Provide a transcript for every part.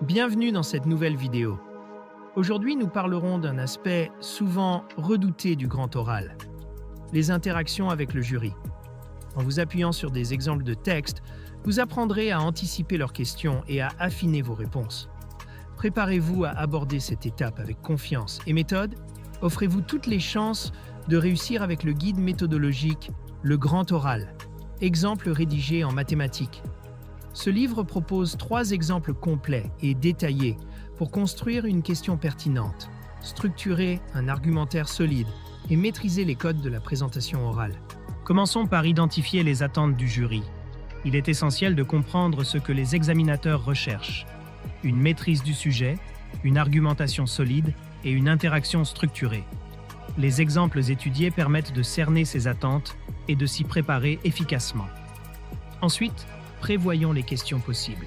Bienvenue dans cette nouvelle vidéo. Aujourd'hui, nous parlerons d'un aspect souvent redouté du grand oral, les interactions avec le jury. En vous appuyant sur des exemples de texte, vous apprendrez à anticiper leurs questions et à affiner vos réponses. Préparez-vous à aborder cette étape avec confiance et méthode. Offrez-vous toutes les chances de réussir avec le guide méthodologique Le Grand Oral, exemple rédigé en mathématiques. Ce livre propose 3 exemples complets et détaillés pour construire une question pertinente, structurer un argumentaire solide et maîtriser les codes de la présentation orale. Commençons par identifier les attentes du jury. Il est essentiel de comprendre ce que les examinateurs recherchent: une maîtrise du sujet, une argumentation solide et une interaction structurée. Les exemples étudiés permettent de cerner ces attentes et de s'y préparer efficacement. Ensuite, prévoyons les questions possibles.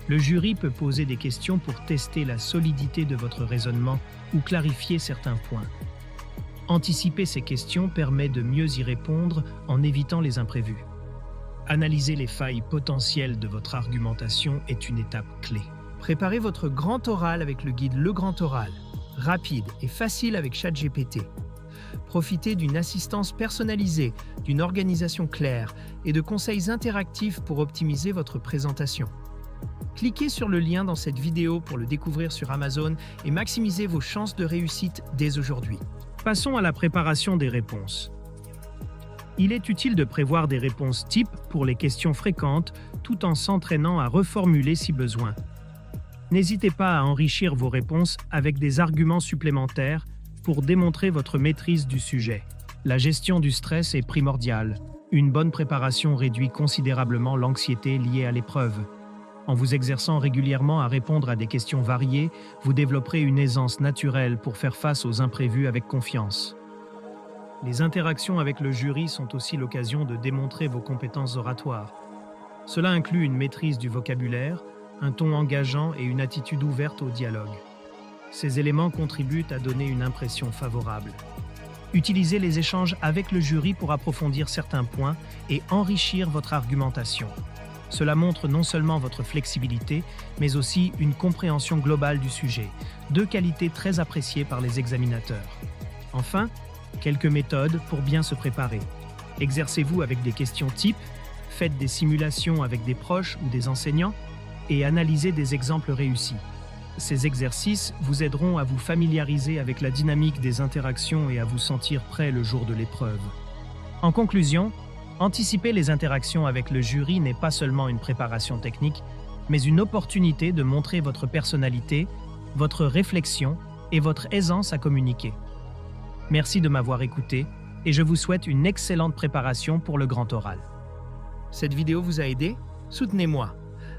Le jury peut poser des questions pour tester la solidité de votre raisonnement ou clarifier certains points. Anticiper ces questions permet de mieux y répondre en évitant les imprévus. Analyser les failles potentielles de votre argumentation est une étape clé. Préparez votre grand oral avec le guide Le Grand Oral, rapide et facile avec ChatGPT. Profitez d'une assistance personnalisée, d'une organisation claire et de conseils interactifs pour optimiser votre présentation. Cliquez sur le lien dans cette vidéo pour le découvrir sur Amazon et maximisez vos chances de réussite dès aujourd'hui. Passons à la préparation des réponses. Il est utile de prévoir des réponses types pour les questions fréquentes tout en s'entraînant à reformuler si besoin. N'hésitez pas à enrichir vos réponses avec des arguments supplémentaires pour démontrer votre maîtrise du sujet. La gestion du stress est primordiale. Une bonne préparation réduit considérablement l'anxiété liée à l'épreuve. En vous exerçant régulièrement à répondre à des questions variées, vous développerez une aisance naturelle pour faire face aux imprévus avec confiance. Les interactions avec le jury sont aussi l'occasion de démontrer vos compétences oratoires. Cela inclut une maîtrise du vocabulaire, un ton engageant et une attitude ouverte au dialogue. Ces éléments contribuent à donner une impression favorable. Utilisez les échanges avec le jury pour approfondir certains points et enrichir votre argumentation. Cela montre non seulement votre flexibilité, mais aussi une compréhension globale du sujet, 2 qualités très appréciées par les examinateurs. Enfin, quelques méthodes pour bien se préparer. Exercez-vous avec des questions types, faites des simulations avec des proches ou des enseignants, et analysez des exemples réussis. Ces exercices vous aideront à vous familiariser avec la dynamique des interactions et à vous sentir prêt le jour de l'épreuve. En conclusion, anticiper les interactions avec le jury n'est pas seulement une préparation technique, mais une opportunité de montrer votre personnalité, votre réflexion et votre aisance à communiquer. Merci de m'avoir écouté et je vous souhaite une excellente préparation pour le grand oral. Cette vidéo vous a aidé? Soutenez-moi.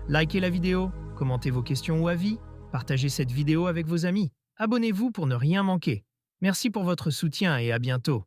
Likez la vidéo, commentez vos questions ou avis, partagez cette vidéo avec vos amis. Abonnez-vous pour ne rien manquer. Merci pour votre soutien et à bientôt.